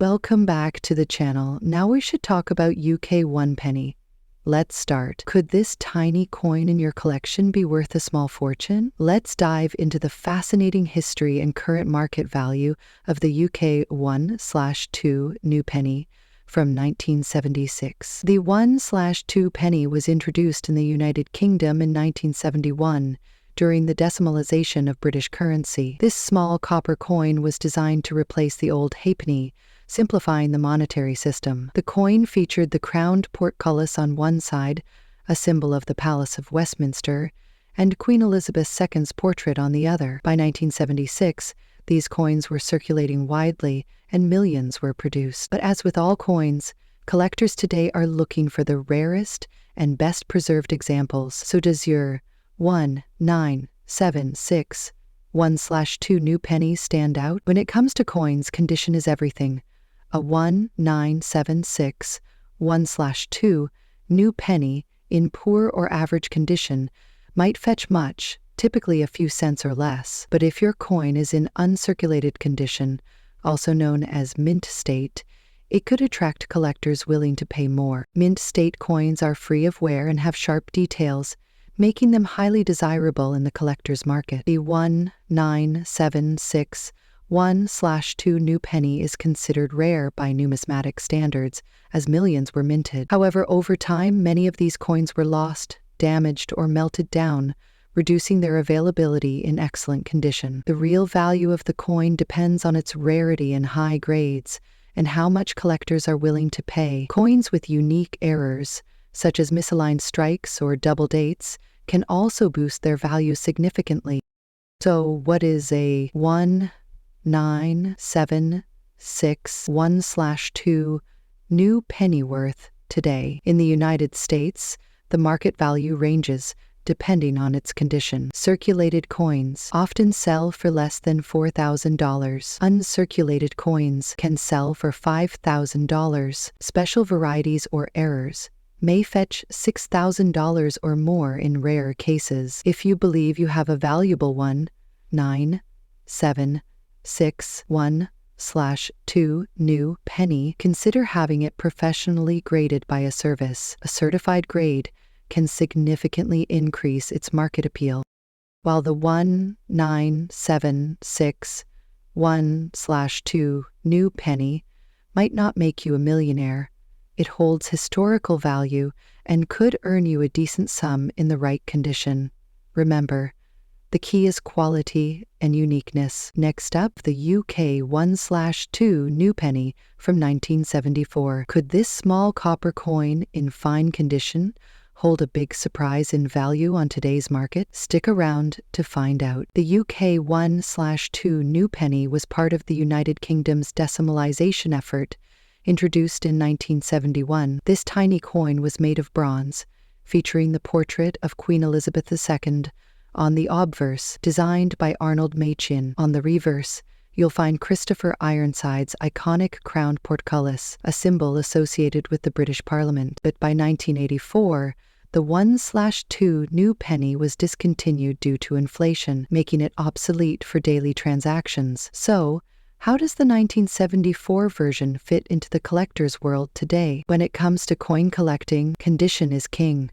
Welcome back to the channel. Now we should talk about UK 1 penny. Let's start. Could this tiny coin in your collection be worth a small fortune? Let's dive into the fascinating history and current market value of the UK 1/2 new penny from 1976. The 1/2 penny was introduced in the United Kingdom in 1971 during the decimalisation of British currency. This small copper coin was designed to replace the old halfpenny, simplifying the monetary system. The coin featured the crowned portcullis on one side, a symbol of the Palace of Westminster, and Queen Elizabeth II's portrait on the other. By 1976, these coins were circulating widely and millions were produced. But as with all coins, collectors today are looking for the rarest and best preserved examples. So does your 1976 1/2 new penny stand out? When it comes to coins, condition is everything. A 1976 1/2 new penny in poor or average condition might fetch much, typically a few cents or less. But if your coin is in uncirculated condition, also known as mint state, it could attract collectors willing to pay more. Mint state coins are free of wear and have sharp details, making them highly desirable in the collector's market. The 1976 1/2 new penny is considered rare by numismatic standards, as millions were minted. However, over time, many of these coins were lost, damaged, or melted down, reducing their availability in excellent condition. The real value of the coin depends on its rarity and high grades, and how much collectors are willing to pay. Coins with unique errors, such as misaligned strikes or double dates, can also boost their value significantly. So what is a 1976 1/2 new penny worth today? In the United States, the market value ranges depending on its condition. Circulated coins often sell for less than $4,000. Uncirculated coins can sell for $5,000. Special varieties or errors may fetch $6,000 or more in rare cases. If you believe you have a valuable 1976 1/2 new penny, consider having it professionally graded by a service. A certified grade can significantly increase its market appeal. While the 1976 1/2 new penny might not make you a millionaire, it holds historical value and could earn you a decent sum in the right condition. Remember, the key is quality and uniqueness. Next up, the UK 1/2 new penny from 1974. Could this small copper coin in fine condition hold a big surprise in value on today's market? Stick around to find out. The UK 1/2 new penny was part of the United Kingdom's decimalisation effort, introduced in 1971. This tiny coin was made of bronze, featuring the portrait of Queen Elizabeth II on the obverse, designed by Arnold Machin. On the reverse, you'll find Christopher Ironside's iconic crowned portcullis, a symbol associated with the British Parliament. But by 1984, the 1/2 new penny was discontinued due to inflation, making it obsolete for daily transactions. So, how does the 1974 version fit into the collector's world today? When it comes to coin collecting, condition is king.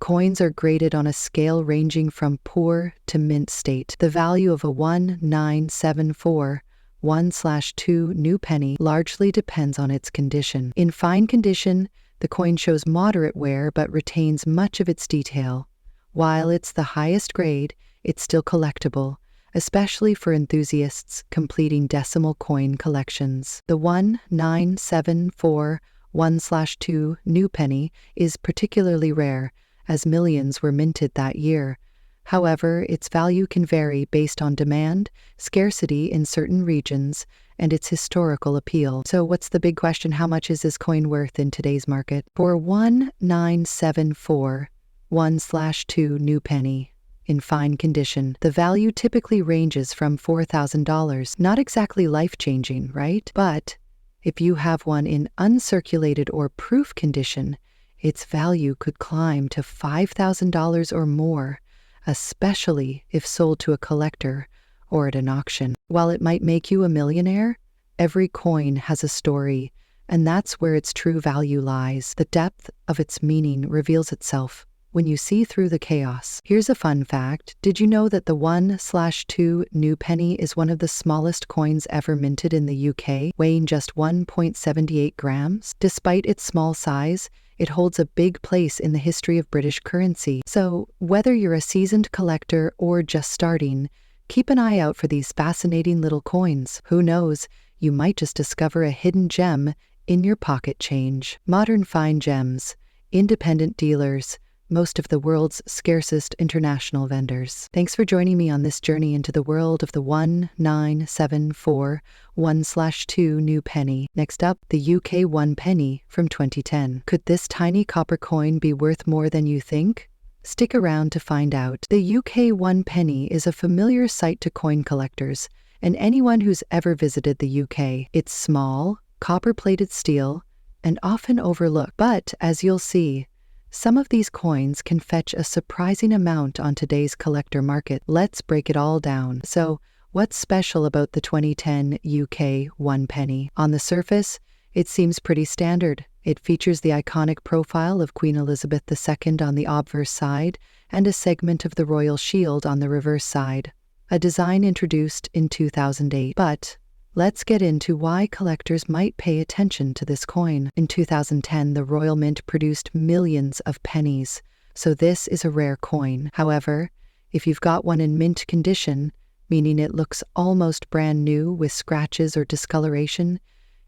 Coins are graded on a scale ranging from poor to mint state. The value of a 1974 1/2 new penny largely depends on its condition. In fine condition, the coin shows moderate wear but retains much of its detail. While it's the highest grade, it's still collectible, especially for enthusiasts completing decimal coin collections. The 1974 1/2 new penny is particularly rare, as millions were minted that year. However, its value can vary based on demand, scarcity in certain regions, and its historical appeal. So what's the big question? How much is this coin worth in today's market? For 1974 1/2 new penny in fine condition, the value typically ranges from $4,000. Not exactly life-changing, right? But if you have one in uncirculated or proof condition, its value could climb to $5,000 or more, especially if sold to a collector or at an auction. While it might make you a millionaire, Every coin has a story, and that's where its true value lies. The depth of its meaning reveals itself when you see through the chaos. Here's a fun fact. Did you know that the 1/2 new penny is one of the smallest coins ever minted in the UK, weighing just 1.78 grams? Despite its small size, it holds a big place in the history of British currency. So, whether you're a seasoned collector or just starting, keep an eye out for these fascinating little coins. Who knows, you might just discover a hidden gem in your pocket change. Modern fine gems, independent dealers, most of the world's scarcest international vendors. Thanks for joining me on this journey into the world of the 19741/2 new penny. Next up, the UK 1 penny from 2010. Could this tiny copper coin be worth more than you think? Stick around to find out. The UK 1 penny is a familiar sight to coin collectors and anyone who's ever visited the UK. It's small, copper-plated steel, and often overlooked. But, as you'll see, some of these coins can fetch a surprising amount on today's collector market. Let's break it all down. So, what's special about the 2010 UK 1 penny? On the surface, it seems pretty standard. It features the iconic profile of Queen Elizabeth II on the obverse side and a segment of the royal shield on the reverse side, a design introduced in 2008. But let's get into why collectors might pay attention to this coin. In 2010, the Royal Mint produced millions of pennies, so this is a rare coin. However, if you've got one in mint condition, meaning it looks almost brand new with scratches or discoloration,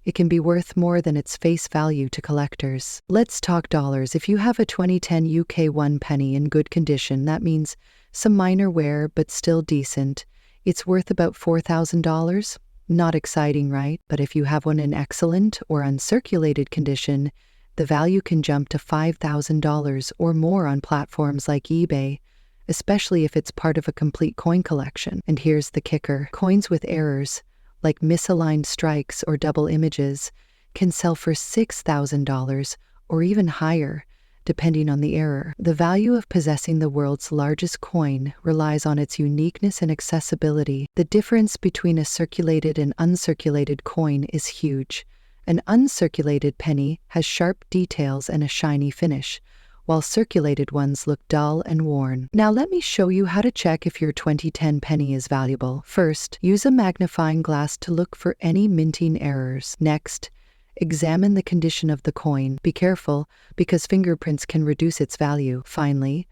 it can be worth more than its face value to collectors. Let's talk dollars. If you have a 2010 UK 1 penny in good condition, that means some minor wear but still decent, it's worth about $4,000. Not exciting, right? But if you have one in excellent or uncirculated condition, the value can jump to $5,000 or more on platforms like eBay, especially if it's part of a complete coin collection. And here's the kicker. Coins with errors, like misaligned strikes or double images, can sell for $6,000 or even higher, depending on the error. The value of possessing the world's largest coin relies on its uniqueness and accessibility. The difference between a circulated and uncirculated coin is huge. An uncirculated penny has sharp details and a shiny finish, while circulated ones look dull and worn. Now let me show you how to check if your 2010 penny is valuable. First, use a magnifying glass to look for any minting errors. Next, examine the condition of the coin. Be careful, because fingerprints can reduce its value. Finally,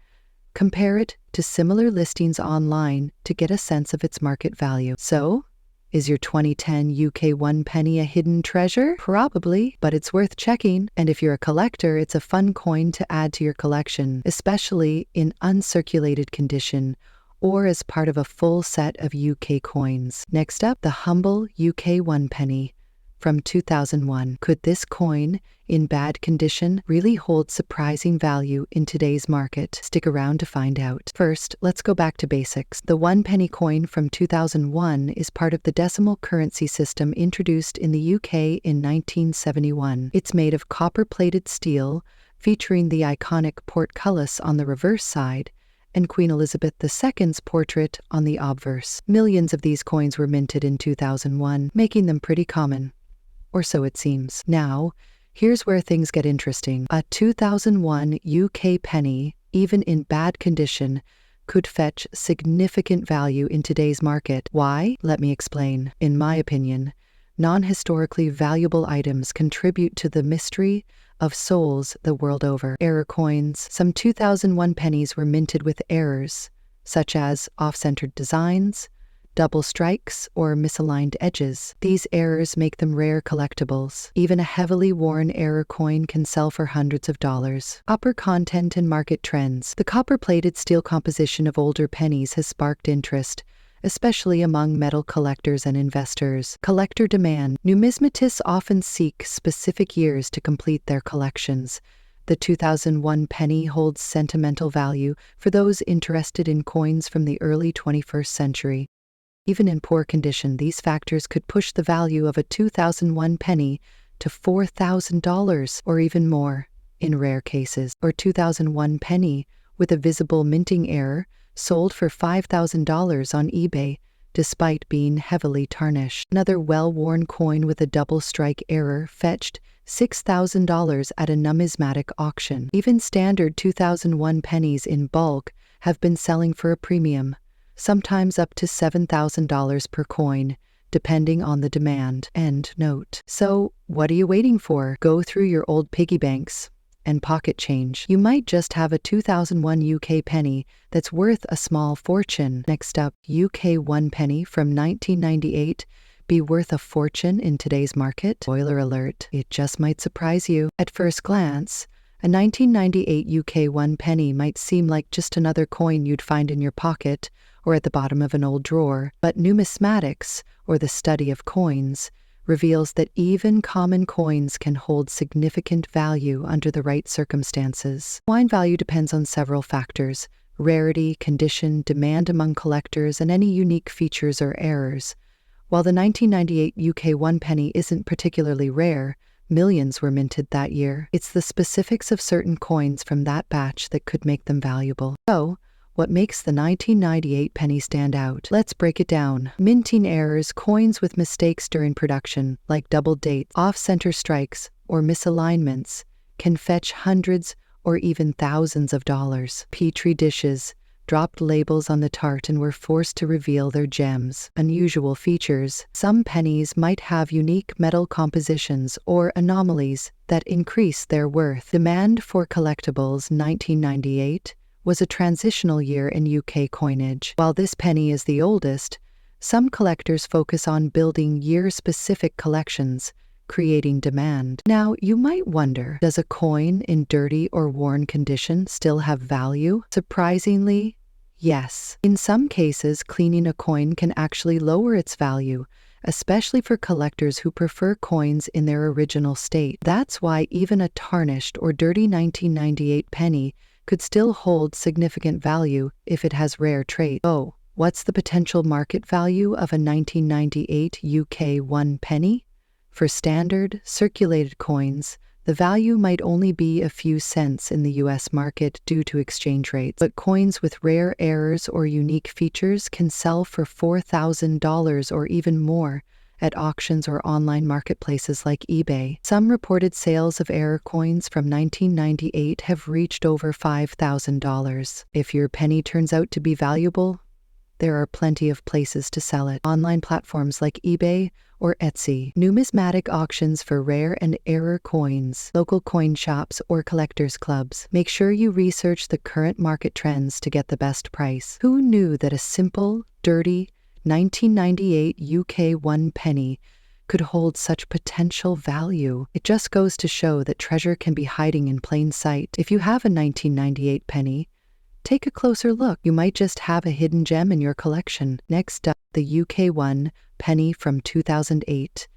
compare it to similar listings online to get a sense of its market value. So, is your 2010 UK 1 penny a hidden treasure? Probably, but it's worth checking. And if you're a collector, it's a fun coin to add to your collection, especially in uncirculated condition or as part of a full set of UK coins. Next up, the humble UK 1 penny from 2001. Could this coin, in bad condition, really hold surprising value in today's market? Stick around to find out. First, let's go back to basics. The 1 penny coin from 2001 is part of the decimal currency system introduced in the UK in 1971. It's made of copper-plated steel, featuring the iconic portcullis on the reverse side and Queen Elizabeth II's portrait on the obverse. Millions of these coins were minted in 2001, making them pretty common. Or so it seems. Now, here's where things get interesting. A 2001 UK penny, even in bad condition, could fetch significant value in today's market. Why? Let me explain. In my opinion, non-historically valuable items contribute to the mystery of souls the world over. Error coins. Some 2001 pennies were minted with errors, such as off-centered designs, double strikes, or misaligned edges. These errors make them rare collectibles. Even a heavily worn error coin can sell for hundreds of dollars. Copper content and market trends. The copper-plated steel composition of older pennies has sparked interest, especially among metal collectors and investors. Collector demand. Numismatists often seek specific years to complete their collections. The 2001 penny holds sentimental value for those interested in coins from the early 21st century. Even in poor condition, these factors could push the value of a 2001 penny to $4,000 or even more in rare cases. Or 2001 penny with a visible minting error sold for $5,000 on eBay despite being heavily tarnished. Another well-worn coin with a double strike error fetched $6,000 at a numismatic auction. Even standard 2001 pennies in bulk have been selling for a premium, sometimes up to $7,000 per coin, depending on the demand. End note. So, what are you waiting for? Go through your old piggy banks and pocket change. You might just have a 2001 UK penny that's worth a small fortune. Next up, UK 1 penny from 1998 be worth a fortune in today's market? Spoiler alert, it just might surprise you. At first glance, a 1998 UK 1 penny might seem like just another coin you'd find in your pocket or at the bottom of an old drawer, but numismatics, or the study of coins, reveals that even common coins can hold significant value under the right circumstances. Coin value depends on several factors: rarity, condition, demand among collectors, and any unique features or errors. While the 1998 UK 1 penny isn't particularly rare, millions were minted that year. It's the specifics of certain coins from that batch that could make them valuable. So, what makes the 1998 penny stand out? Let's break it down. Minting errors, coins with mistakes during production, like double dates, off-center strikes, or misalignments, can fetch hundreds or even thousands of dollars. Petri dishes dropped labels on the tart and were forced to reveal their gems. Unusual features. Some pennies might have unique metal compositions or anomalies that increase their worth. Demand for collectibles. 1998 was a transitional year in UK coinage. While this penny is the oldest, some collectors focus on building year-specific collections, creating demand. Now, you might wonder, does a coin in dirty or worn condition still have value? Surprisingly, yes. In some cases, cleaning a coin can actually lower its value, especially for collectors who prefer coins in their original state. That's why even a tarnished or dirty 1998 penny could still hold significant value if it has rare traits. Oh, what's the potential market value of a 1998 UK 1 penny? For standard, circulated coins, the value might only be a few cents in the US market due to exchange rates, but coins with rare errors or unique features can sell for $4,000 or even more at auctions or online marketplaces like eBay. Some reported sales of error coins from 1998 have reached over $5,000. If your penny turns out to be valuable, there are plenty of places to sell it. Online platforms like eBay or Etsy, numismatic auctions for rare and error coins, local coin shops or collectors clubs. Make sure you research the current market trends to get the best price. Who knew that a simple, dirty 1998 UK 1 penny could hold such potential value? It just goes to show that treasure can be hiding in plain sight. If you have a 1998 penny, take a closer look. You might just have a hidden gem in your collection. Next up, the UK 1 penny from 2008.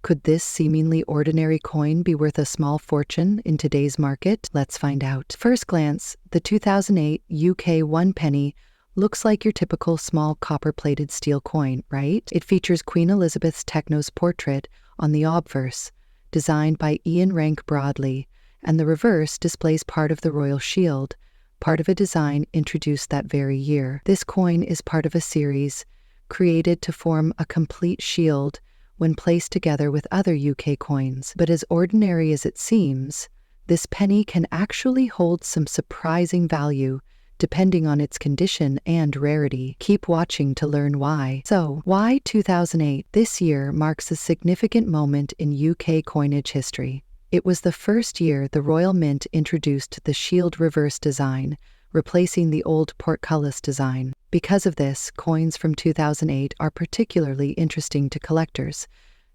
Could this seemingly ordinary coin be worth a small fortune in today's market? Let's find out. First glance, the 2008 UK 1 penny looks like your typical small copper-plated steel coin, right? It features Queen Elizabeth Techno's portrait on the obverse, designed by Ian Rank Broadley, and the reverse displays part of the royal shield, part of a design introduced that very year. This coin is part of a series created to form a complete shield when placed together with other UK coins. But as ordinary as it seems, this penny can actually hold some surprising value depending on its condition and rarity. Keep watching to learn why. So, why 2008? This year marks a significant moment in UK coinage history. It was the first year the Royal Mint introduced the shield reverse design, replacing the old portcullis design. Because of this, coins from 2008 are particularly interesting to collectors,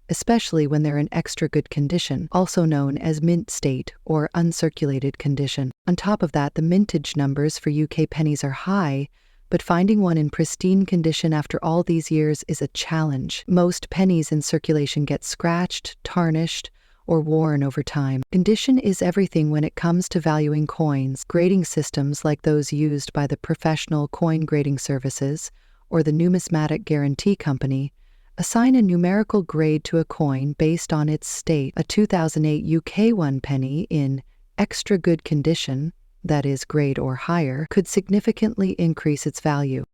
especially when they're in extra good condition, also known as mint state or uncirculated condition. On top of that, the mintage numbers for UK pennies are high, but finding one in pristine condition after all these years is a challenge. Most pennies in circulation get scratched, tarnished, or worn over time. Condition is everything when it comes to valuing coins. Grading systems like those used by the professional coin grading services or the numismatic guarantee company assign a numerical grade to a coin based on its state. A 2008 UK 1 penny in extra good condition, that is grade or higher, could significantly increase its value.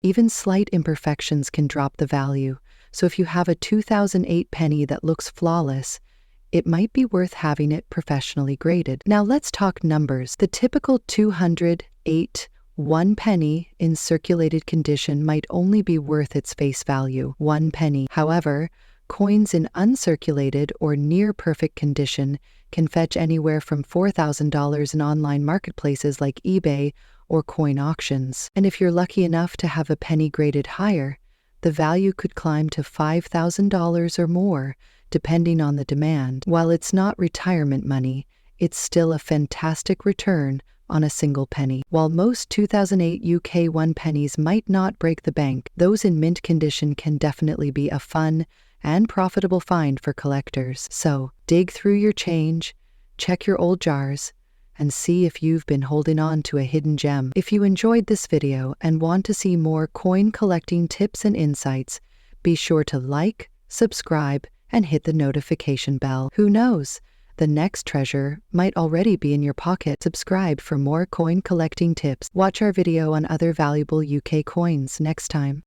Even slight imperfections can drop the value, so if you have a 2008 penny that looks flawless, it might be worth having it professionally graded. Now let's talk numbers. The typical 208 1 penny in circulated condition might only be worth its face value, 1 penny. However, coins in uncirculated or near perfect condition can fetch anywhere from $4,000 in online marketplaces like eBay or coin auctions. And if you're lucky enough to have a penny graded higher, the value could climb to $5,000 or more, depending on the demand. While it's not retirement money, it's still a fantastic return on a single penny. While most 2008 UK 1 pennies might not break the bank, those in mint condition can definitely be a fun and profitable find for collectors. So, dig through your change, check your old jars, and see if you've been holding on to a hidden gem. If you enjoyed this video and want to see more coin collecting tips and insights, be sure to like, subscribe, and hit the notification bell. Who knows? The next treasure might already be in your pocket. Subscribe for more coin collecting tips. Watch our video on other valuable UK coins next time.